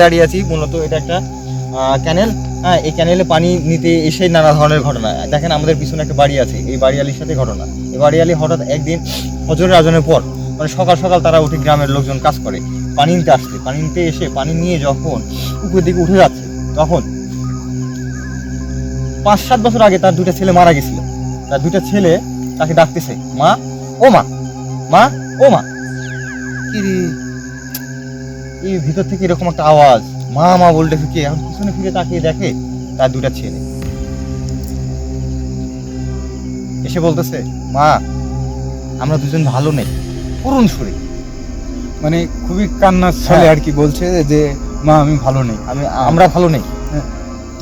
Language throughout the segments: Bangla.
দাঁড়িয়ে আছি মূলত এটা একটা ক্যানেল। হ্যাঁ, এই ক্যানেলে পানি নিতে এসে নানা ধরনের ঘটনা। দেখেন আমাদের পিছনে একটা বাড়ি আছে, এই বাড়িয়ালির সাথে ঘটনা। এই বাড়িয়ালি হঠাৎ একদিন ফজরের আজানের পর মানে সকাল সকাল তারা উঠে গ্রামের লোকজন কাজ করে পানি নিতে আসছে। পানি নিতে এসে পানি নিয়ে যখন উপরের দিকে উঠে যাচ্ছে তখন 5-7 বছর আগে তার দুইটা ছেলে মারা গেছিল। তার দুইটা ছেলে তাকে ডাকতেছে, মা ও মা, মা ও মা। কি রে, এই ভিতর থেকে এরকম একটা আওয়াজ, মা মা বলতেছে। কি এখন পিছনে ফিরে তাকিয়ে দেখে তার দুইটা ছেলে এসে বলতেছে, মা আমরা দুজন ভালো নেই, করুণ সুরে, মানে খুবই কান্নার ছলে আর কি বলছে যে মা আমি ভালো নেই, আমরা ভালো নেই।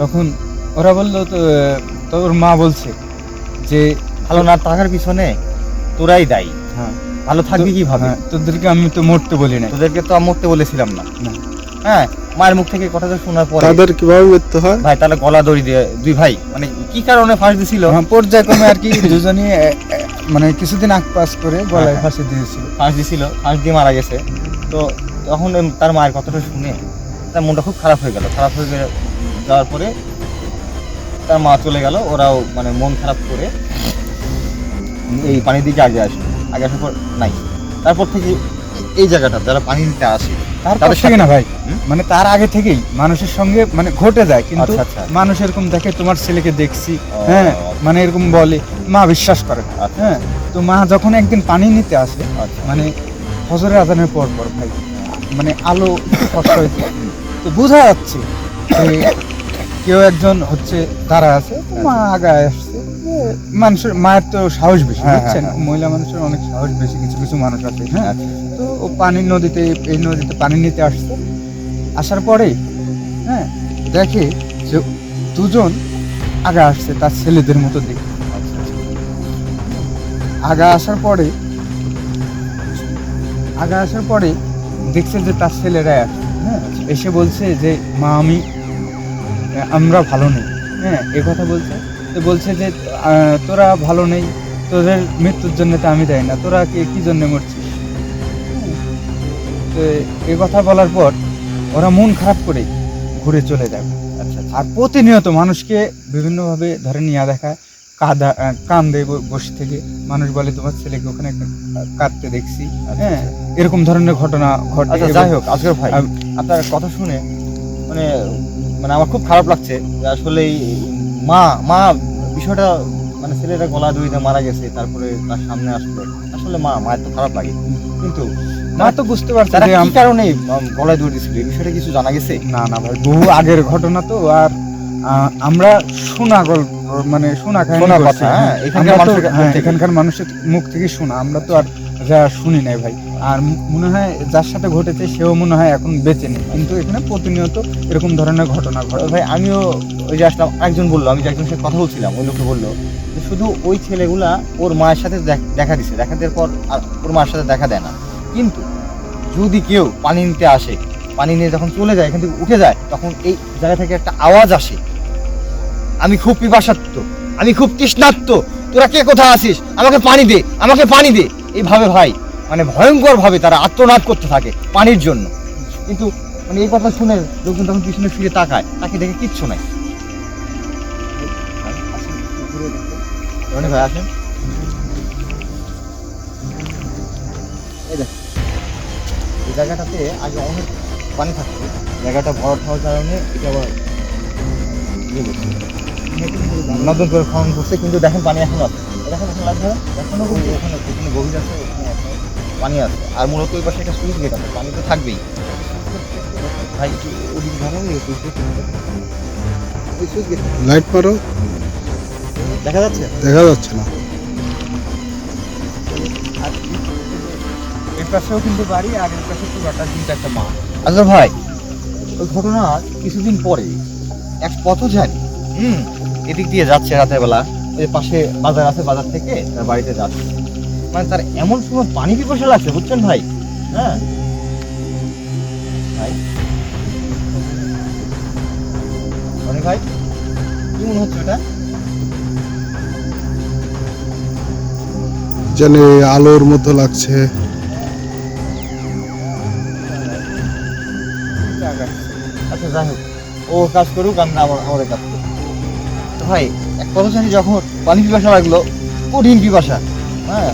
তখন ওরা বললো তো ওর মা বলছে যে ভালো না থাকার পিছনে তোরাই দায়ী। হ্যাঁ, ভালো থাকবি কিভাবে? তোদেরকে আমি তো মরতে বলি না, তোদেরকে তো মরতে বলেছিলাম না। হ্যাঁ, মায়ের মুখ থেকে কথাটা শোনার পরে তাদের কিভাবে মরতে হয় ভাই তাহলে গলা দড়ি দিয়ে দুই ভাই মানে কি কারণে ফাঁস দিছিল, পর্যায়ক্রমে আর কি দুজনই মানে কিছুদিন আগ পাস করে গলায় ফাঁসি দিয়েছিল, ফাঁস দিয়ে মারা গেছে। তো তখন তার মায়ের কথাটা শুনে তার মনটা খুব খারাপ হয়ে যাওয়ার পরে তার মা চলে গেল। ওরাও মানে মন খারাপ করে এই পানির দিকে আগে আসার পর নাই। তারপর থেকে এই জায়গাটা যারা পানি নিতে আসে তাদের সঙ্গে না ভাই, মানে তার আগে থেকেই মানুষের সঙ্গে মানে ঘটে যায়, কিন্তু আচ্ছা। মানুষ এরকম দেখে তোমার ছেলেকে দেখছি, হ্যাঁ মানে এরকম বলে, মা বিশ্বাস করে। হ্যাঁ, তো মা যখন একদিন পানি নিতে আসে মানে ফজরের আজানের পর ভাই মানে আলো কষ্ট হয়েছে, তো বোঝা যাচ্ছে যে কেউ একজন হচ্ছে দাঁড়া আছে, তো মা আগায় আসছে। মানুষের মায়ের তো সাহস বেশি, বুঝছেন, মহিলা মানুষের অনেক সাহস বেশি, কিছু কিছু মানুষ আছে। হ্যাঁ, তো ও এই নদীতে পানি নিতে আসছে। আসার পরে হ্যাঁ দেখে যে দুজন আগা আসছে তার ছেলেদের মতো দেখে। আগা আসার পরে দেখছে যে তার ছেলেরা আসছে। হ্যাঁ, এসে বলছে যে মা আমরা ভালো নেই। হ্যাঁ, এ কথা বলছে যে তোরা ভালো নেই, তোদের মৃত্যুর জন্য তো আমি দেয় না, তোরা কি জন্য মরছিস। তো এ কথা বলার পর ওরা মন খারাপ করে ঘুরে চলে যায়। আচ্ছা, আর প্রতিনিয়ত মানুষকে বিভিন্নভাবে ধরে নিয়ে দেখায়, কান দেয় বসে থেকে। মানুষ বলে তোমার ছেলেকে ওখানে কাঁদতে দেখছি। হ্যাঁ, এরকম ধরনের ঘটনা ঘটে। যাই হোক, আজকের ভাই আপনার কথা শুনে মানে আমার খুব খারাপ লাগছে যে আসলে মা বিষয়টা মানে ছেলেটা গলা দড়িতে মারা গেছে, তারপরে তার সামনে আসলো। আসলে মায়ের তো খারাপ লাগে, কিন্তু মা তো বুঝতে পারছে যে কি কারণে গলায় দড়ি দিয়েছিল এই বিষয়টা কিছু জানা গেছে? না ভাই, বহু আগের ঘটনা তো। আর আমরা শোনা গল্প মানে শোনা কথা, এখানকার মানুষের মুখ থেকে শোনা, আমরা তো আর যা শুনি নাই ভাই। আর মনে হয় যার সাথে ঘটেছে সেও মনে হয় এখন বেঁচে নেই, কিন্তু এখানে প্রতিনিয়ত এরকম ধরনের ঘটনা ঘটে ভাই। আমিও ওই যে আসলাম, একজন বললো, আমি যে একজনের সাথে কথা বলছিলাম, ওই লোকটা বললো যে শুধু ওই ছেলেগুলা ওর মায়ের সাথে দেখা দিছে, দেখা দেওয়ার পর আর ওর মায়ের সাথে দেখা দেয় না। কিন্তু যদি কেউ পানি নিতে আসে, পানি নিয়ে যখন চলে যায়, এখান থেকে উঠে যায়, তখন এই জায়গা থেকে একটা আওয়াজ আসে, আমি খুব পিপাসার্ত, আমি খুব তৃষ্ণার্ত, তোরা কে কোথায় আসিস, আমাকে পানি দে। এইভাবে ভাই মানে ভয়ঙ্কর ভাবে তারা আত্মনাদ করতে থাকে পানির জন্য। কিন্তু মানে এই কথা শুনে লোকজন তখন পিছনে ফিরে তাকায়, তাকে দেখে কিচ্ছু নাই। ভাই আসেন, এই দেখ, এই জায়গাটাতে আগে অনেক পানি থাকতো, জায়গাটা ভরাট হওয়ার কারণে এটা আবার নতুন করে খনন করছে। কিন্তু দেখেন পানি এখন আছে, এখন লাগবে এখনো, কিন্তু ওখানে গভীর আছে, ওখানে পানি আছে। আর মূলত ওই পাশে একটা সুইচ গেট আছে, পানি তো থাকবেই ভাই। একটু ওদিকে জানাবো, ওই সুইচ গেট লাইট মারো, দেখা যাচ্ছে না। আর এর পাশেও কিন্তু বাড়ি, আর এর পাশে পুরোটা কিন্তু একটা মা। আচ্ছা ভাই, ওই ঘটনা কিছুদিন পরে এক পথচারী এদিক দিয়ে যাচ্ছে রাতের বেলা, ওই পাশে বাজার আছে, বাজার থেকে তার বাড়িতে যাচ্ছে। মানে তার এমন সময় পানি পিপাসা লাগছে, বুঝছেন ভাই। হ্যাঁ ভাই, অনেক ভাই কি মনে হচ্ছে এটা? যেন আলোর মতো লাগছে। কাটছে। আচ্ছা যাই হোক, ও কাজ করুক, আমি আমাদের কাজ করুক। তো ভাই এক পথচারী যখন পানি পিপাসা লাগলো, কঠিন পিপাসা, হ্যাঁ,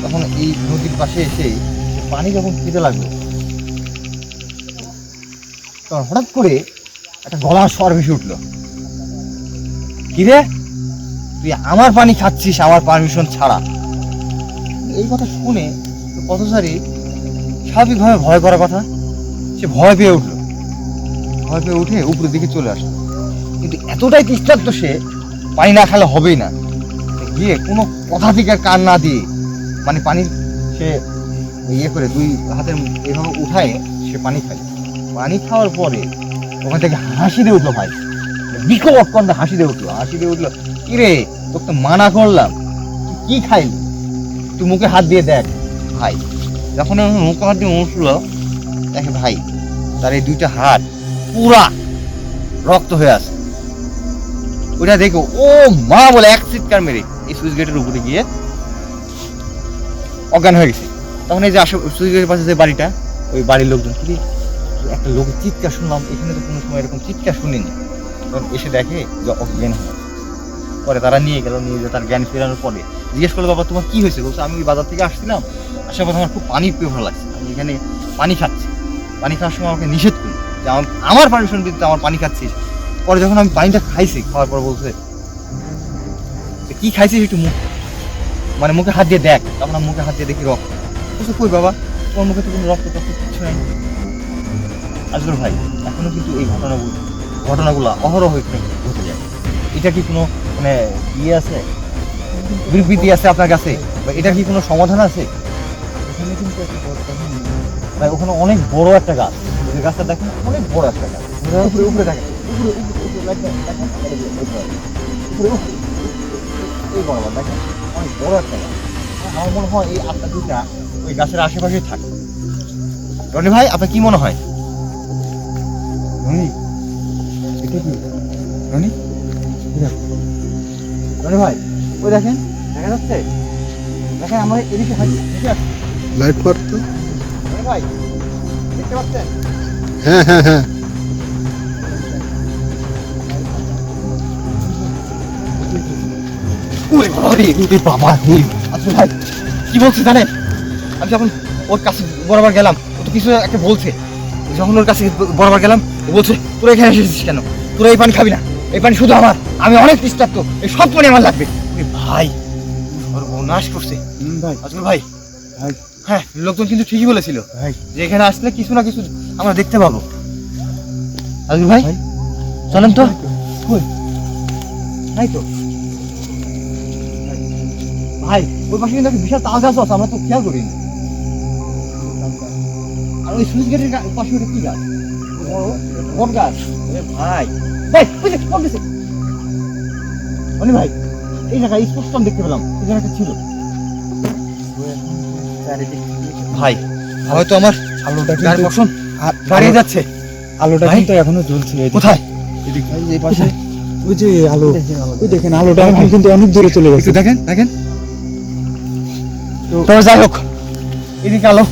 তখন এই নদীর পাশে এসে পানি যখন খেতে লাগলো, তখন হঠাৎ করে একটা গলার স্বর ভেসে উঠলো, কিরে তুই আমার পানি খাচ্ছিস আমার পারমিশন ছাড়া? এই কথা শুনে পথচারী স্বাভাবিকভাবে ভয় করার কথা, সে ভয় পেয়ে উঠলো, ভয় পেয়ে উঠে উপরের দিকে চলে আসলো। কিন্তু এতটাই তৃষ্ণার্ত সে, পানি না খেলে হবেই না, গিয়ে কোনো কথা থেকে কান না দিয়ে মানে পানি সে ইয়ে করে দুই হাতের এভাবে উঠায় সে পানি খায়। পানি খাওয়ার পরে ওখান থেকে হাসি দিয়ে উঠলো ভাই, বিকট কণ্ঠে হাসি দিয়ে উঠলো, কিরে তোকে তো মানা করলাম, তুই কি খাইলি, তুই মুখে হাত দিয়ে দেখ। ভাই যখন আমি মুখে হাত দিয়ে উঠলো, দেখে ভাই তার এই দুইটা হাত পুরা রক্ত হয়ে আছে। ওইটা দেখো ও মা বলে এক চিৎকার মেরে এই সুইচ গেটের উপরে গিয়ে অজ্ঞান হয়ে গেছে। তখন এই যে সুইচ গেটের পাশে যে বাড়িটা, ওই বাড়ির লোকজন কি একটা লোকের চিৎকার শুনলাম, এখানে তো কোনো সময় এরকম চিৎকার শুনিনি। তখন এসে দেখে যে অজ্ঞান হয়ে আছে। পরে তারা নিয়ে গেল, নিয়ে যে তার জ্ঞান ফেরানোর পরে জিজ্ঞেস করলো, বাবা তোমার কি হয়েছে? বলছে আমি ওই বাজার থেকে আসছিলাম, আসার পর আমার খুব পানির পিপাসা লাগছে, আমি এখানে পানি খাচ্ছি, পানি খাওয়ার সময় আমাকে নিষেধ করলো যে আমার পারমিশন দিতে আমার পানি খাচ্ছিস। পরে যখন আমি পানিটা খাইছি, খাওয়ার পর বলছে কি খাইছিস একটু মানে মুখে হাত দিয়ে দেখ। তখন আমি মুখে হাত দিয়ে দেখি রক্ত। বলছে কই বাবা, তোমার মুখে তো কোনো রক্ত কিছু নাই। আসলে ভাই এখনো কিন্তু এই ঘটনাগুলো অহরহ ঘটে যায়। এটা কি কোনো মানে ইয়ে আছে, বিবৃতি আছে আপনার কাছে, বা এটা কি কোনো সমাধান আছে? ওখানে কিন্তু একটা বড় কাহিনী। ভাই ওখানে অনেক বড় একটা গাছ, ওই গাছটা দেখেন অনেক বড় একটা গাছ, উপরে দেখেন, এই বরাবর দেখেন অনেক বড় একটা গাছ। আমার মনে হয় এই আটটা দুটা ওই গাছের আশেপাশেই থাকে। রনি ভাই আপনার কি মনে হয়? রনি, এটা কি রনি? রনি ভাই ওই দেখেন, দেখা যাচ্ছে, দেখেন আমরা এদিকে দেখে আসছি। লাইট মারতো। রনি ভাই দেখতে পাচ্ছেন? হ্যাঁ হ্যাঁ হ্যাঁ, ওরে বাবা রে, ওরে বাবা রে। আচ্ছা ভাই কি বলছে জানেন, আমি যখন ওর কাছে বরাবর গেলাম, ও তো কিছু একটা বলছে, যখন ওর কাছে বরাবর গেলাম ও বলছে তোরা এখানে এসেছিস কেন, তোরা এই পানি খাবি না, এই পানি শুধু আমার, আমি অনেক তৃষ্ণার্ত, এই সব পানি আমার লাগবে। ওরে ভাই সর্বনাশ করছে ভাই আজকে ভাই। ভাই হ্যাঁ লোকজন কিন্তু ঠিকই বলেছিল ভাই যে এখানে আসলে কিছু না কিছু আমরা দেখতে পাবো। আজকে ভাই ভাই, চলেন তো। কই? নাই তো ভাই, ওই পাশে কিন্তু একটা বিশাল তাল গাছ আছে, আমরা তো খেয়াল করিনি। আর ওই সুইচ গেটের পাশে ওটা কি গাছ? বট গাছ। এ ভাই ভাই ওই যে বট গেছে। অনি ভাই এই জায়গায় স্পষ্ট আমি দেখতে পেলাম এই জায়গাটা ছিল। ভাই হয়তো আমার আলোটা গায়ের কিন্তু পশম দাঁড়িয়ে যাচ্ছে। আলোটা ভাই? কিন্তু এখনো জ্বলছে। এদিকে। কোথায়? এদিকে এই পাশে কোথায়? ওই যে আলো, ওই দেখেন আলোটা ভাই, এখন কিন্তু অনেক দূরে চলে গেছে। একটু দেখেন দেখেন। তো যাই হোক, এদিকে আলো,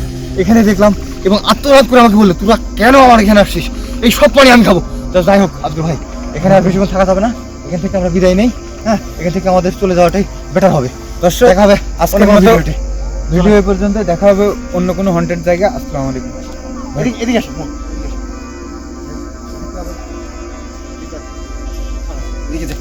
এখানে দেখলাম এবং আত্মরাত করে আমাকে বললো তোরা কেন আমার এখানে আসছিস, এই সব পানি আমি খাবো। তো যাই হোক আজকে ভাই এখানে আর বেশিক্ষণ থাকা যাবে না, এখান থেকে আমরা বিদায় নেই। হ্যাঁ এখান থেকে আমাদের চলে যাওয়াটাই বেটার হবে। দর্শক দেখা হবে আজকের অন্য কোনো মতো ভিডিওতে। ভিডিও এই পর্যন্ত, দেখা হবে অন্য কোনো হন্টেড জায়গা। আসসালামু আলাইকুম। এদিকে আসুন, এদিকে যান।